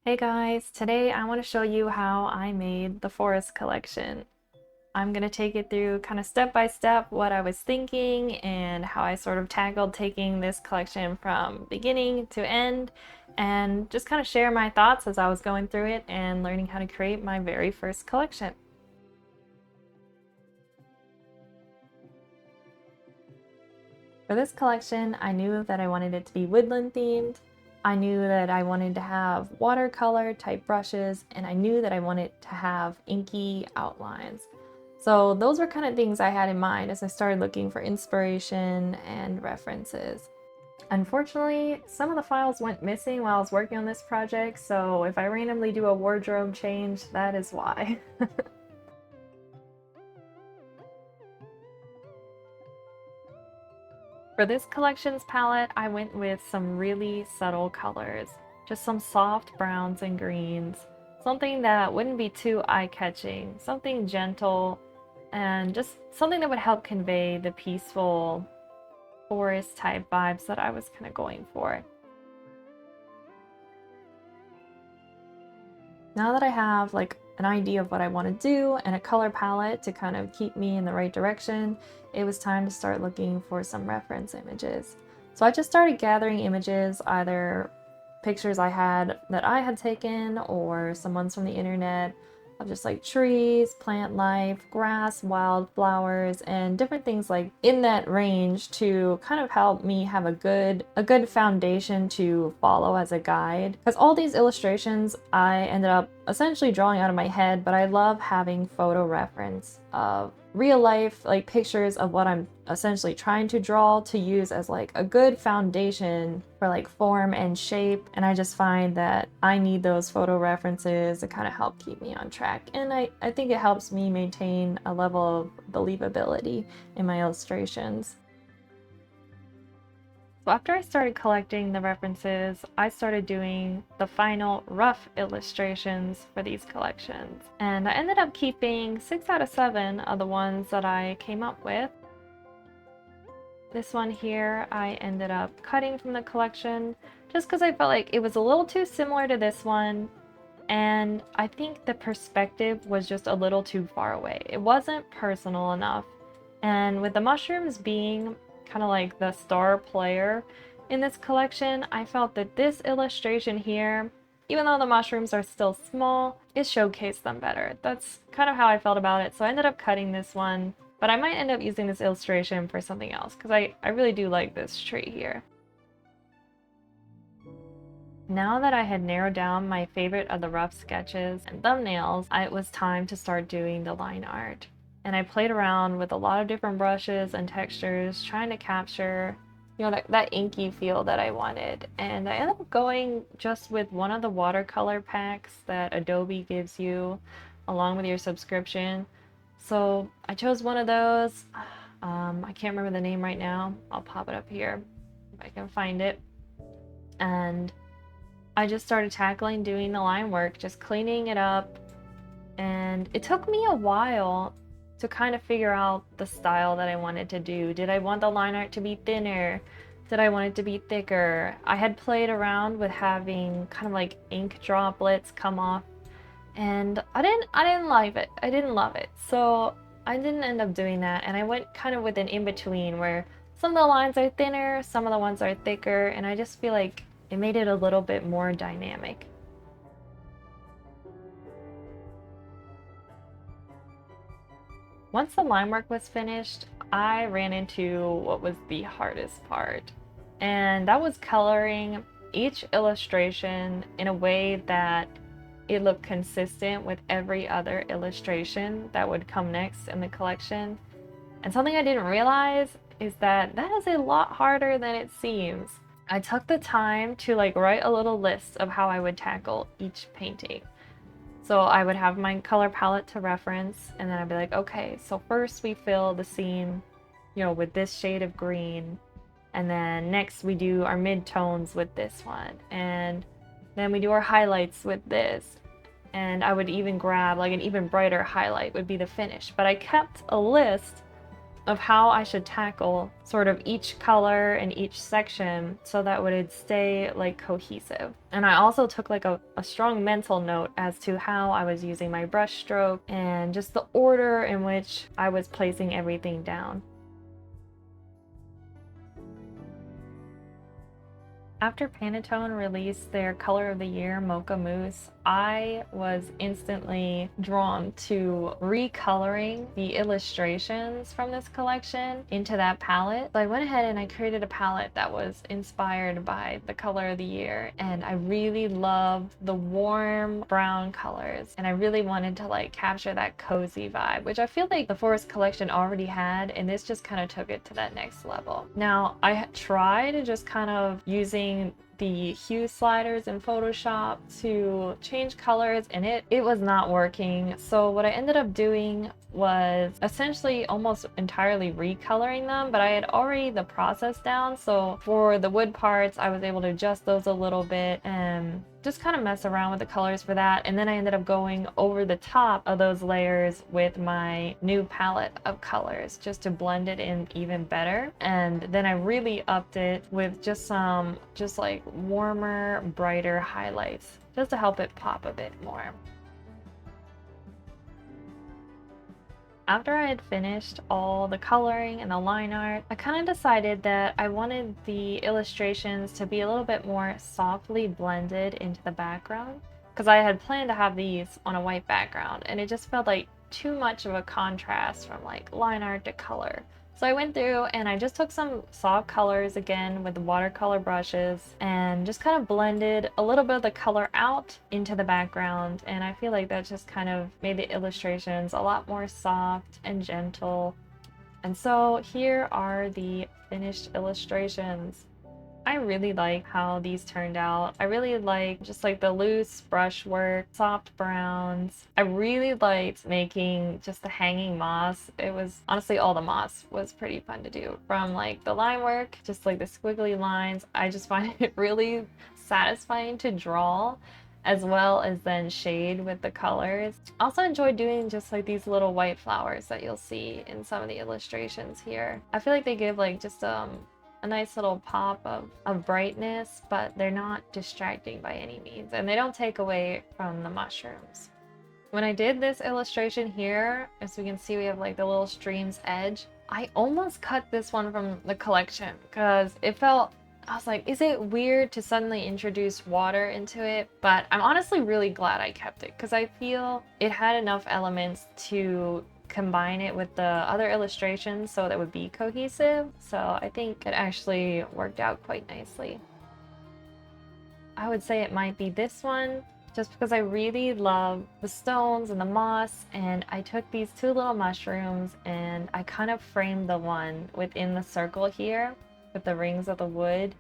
Hey guys, today I want to show you how I made the forest collection. I'm going to take it through kind of step by step what I was thinking and how I sort of tackled taking this collection from beginning to end and just kind of share my thoughts as I was going through it and learning how to create my very first collection. For this collection, I knew that I wanted it to be woodland themed. I knew that I wanted to have watercolor type brushes, and I knew that I wanted to have inky outlines. So those were kind of things I had in mind as I started looking for inspiration and references. Unfortunately, some of the files went missing while I was working on this project, so if I randomly do a wardrobe change, that is why. For this collections palette, I went with some really subtle colors, just some soft browns and greens, something that wouldn't be too eye-catching, something gentle, and just something that would help convey the peaceful forest type vibes that I was kind of going for. Now that I have like an idea of what I want to do and a color palette to kind of keep me in the right direction, it was time to start looking for some reference images. So I just started gathering images, either pictures that I had taken or some ones from the internet of just like trees, plant life, grass, wildflowers, and different things like in that range to kind of help me have a good foundation to follow as a guide. Because all these illustrations I ended up essentially drawing out of my head, but I love having photo reference of real life like pictures of what I'm essentially trying to draw to use as like a good foundation for like form and shape. And I just find that I need those photo references to kind of help keep me on track. And I think it helps me maintain a level of believability in my illustrations. So after I started collecting the references, I started doing the final rough illustrations for these collections. And I ended up keeping 6 out of 7 of the ones that I came up with. This one here I ended up cutting from the collection just because I felt like it was a little too similar to this one, and I think the perspective was just a little too far away. It wasn't personal enough. And with the mushrooms being kind of like the star player in this collection, I felt that this illustration here, even though the mushrooms are still small, it showcased them better. That's kind of how I felt about it. So I ended up cutting this one, but I might end up using this illustration for something else because I really do like this tree here. Now that I had narrowed down my favorite of the rough sketches and thumbnails, it was time to start doing the line art. And I played around with a lot of different brushes and textures, trying to capture, that inky feel that I wanted. And I ended up going just with one of the watercolor packs that Adobe gives you along with your subscription. So I chose one of those. I can't remember the name right now. I'll pop it up here if I can find it. And I just started tackling doing the line work, just cleaning it up. And it took me a while to kind of figure out the style that I wanted to do. Did I want the line art to be thinner? Did I want it to be thicker? I had played around with having kind of like ink droplets come off, and I didn't like it. I didn't love it. So I didn't end up doing that, and I went kind of with an in-between where some of the lines are thinner, some of the ones are thicker, and I just feel like it made it a little bit more dynamic. Once the line work was finished, I ran into what was the hardest part, and that was coloring each illustration in a way that it looked consistent with every other illustration that would come next in the collection. And something I didn't realize is that that is a lot harder than it seems. I took the time to like write a little list of how I would tackle each painting. So I would have my color palette to reference, and then I'd be like, okay, so first we fill the scene, with this shade of green, and then next we do our mid-tones with this one, and then we do our highlights with this. And I would even grab like an even brighter highlight would be the finish. But I kept a list of how I should tackle sort of each color and each section so that would stay like cohesive. And I also took like a strong mental note as to how I was using my brush stroke and just the order in which I was placing everything down. After Pantone released their Color of the Year Mocha Mousse, I was instantly drawn to recoloring the illustrations from this collection into that palette. So I went ahead and I created a palette that was inspired by the Color of the Year, and I really loved the warm brown colors, and I really wanted to like capture that cozy vibe, which I feel like the Forest collection already had, and this just kind of took it to that next level. Now, I tried just kind of using the hue sliders in Photoshop to change colors, and it was not working. So what I ended up doing was essentially almost entirely recoloring them, but I had already the process down. So for the wood parts, I was able to adjust those a little bit and just kind of mess around with the colors for that. And then I ended up going over the top of those layers with my new palette of colors just to blend it in even better. And then I really upped it with just some like warmer, brighter highlights just to help it pop a bit more. After I had finished all the coloring and the line art, I kind of decided that I wanted the illustrations to be a little bit more softly blended into the background, because I had planned to have these on a white background, and it just felt like too much of a contrast from like line art to color. So I went through and I just took some soft colors again with watercolor brushes and just kind of blended a little bit of the color out into the background, and I feel like that just kind of made the illustrations a lot more soft and gentle. And so here are the finished illustrations. I really like how these turned out. I really like just like the loose brushwork, soft browns. I really liked making just the hanging moss. It was honestly, all the moss was pretty fun to do. From like the line work, just like the squiggly lines, I just find it really satisfying to draw, as well as then shade with the colors. I also enjoy doing just like these little white flowers that you'll see in some of the illustrations here. I feel like they give like just a nice little pop of brightness, but they're not distracting by any means, and they don't take away from the mushrooms. When I did this illustration here, as we can see, we have like the little stream's edge. I almost cut this one from the collection because it felt, I was like, is it weird to suddenly introduce water into it? But I'm honestly really glad I kept it because I feel it had enough elements to combine it with the other illustrations so that would be cohesive. So I think it actually worked out quite nicely. I would say it might be this one, just because I really love the stones and the moss, and I took these two little mushrooms and I kind of framed the one within the circle here with the rings of the wood.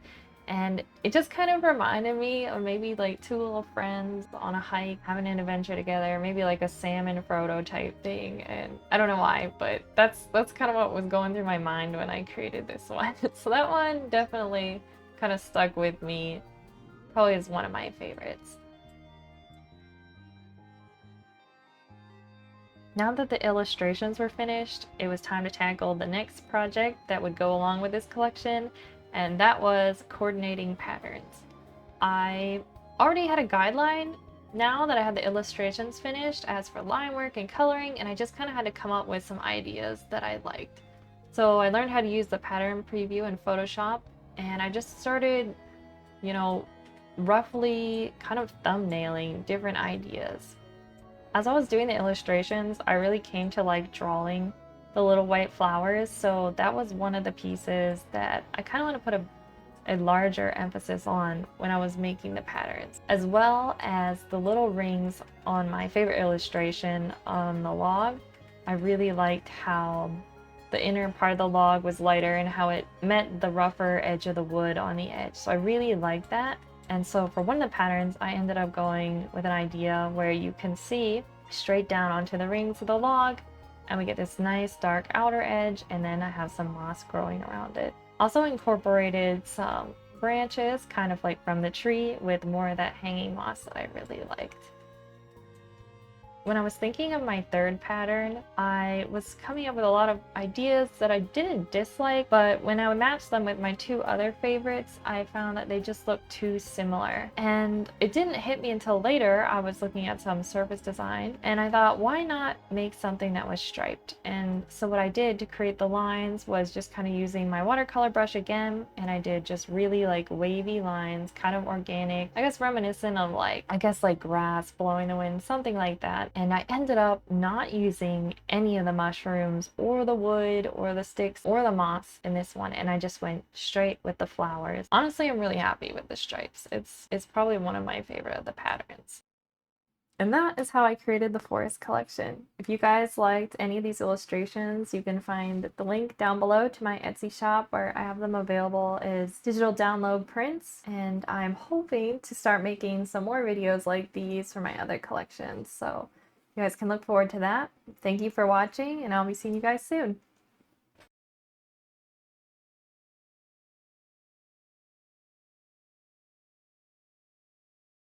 And it just kind of reminded me of maybe like two little friends on a hike having an adventure together, maybe like a Sam and Frodo type thing. And I don't know why, but that's kind of what was going through my mind when I created this one. So that one definitely kind of stuck with me. Probably is one of my favorites. Now that the illustrations were finished, it was time to tackle the next project that would go along with this collection, and that was coordinating patterns. I already had a guideline now that I had the illustrations finished as for line work and coloring, and I just kind of had to come up with some ideas that I liked. So I learned how to use the pattern preview in Photoshop, and I just started, roughly kind of thumbnailing different ideas. As I was doing the illustrations, I really came to like drawing the little white flowers, so that was one of the pieces that I kind of want to put a larger emphasis on when I was making the patterns, as well as the little rings on my favorite illustration on the log. I really liked how the inner part of the log was lighter and how it met the rougher edge of the wood on the edge, so I really liked that. And so for one of the patterns, I ended up going with an idea where you can see straight down onto the rings of the log, and we get this nice dark outer edge, and then I have some moss growing around it. Also incorporated some branches, kind of like from the tree, with more of that hanging moss that I really liked. When I was thinking of my third pattern, I was coming up with a lot of ideas that I didn't dislike, but when I matched them with my two other favorites, I found that they just looked too similar. And it didn't hit me until later. I was looking at some surface design and I thought, why not make something that was striped? And so what I did to create the lines was just kind of using my watercolor brush again, and I did just really like wavy lines, kind of organic, I guess reminiscent of like, like grass blowing the wind, something like that. And I ended up not using any of the mushrooms or the wood or the sticks or the moss in this one, and I just went straight with the flowers. Honestly, I'm really happy with the stripes. It's probably one of my favorite of the patterns. And that is how I created the forest collection. If you guys liked any of these illustrations, you can find the link down below to my Etsy shop where I have them available as digital download prints. And I'm hoping to start making some more videos like these for my other collections. So you guys can look forward to that. Thank you for watching, and I'll be seeing you guys soon.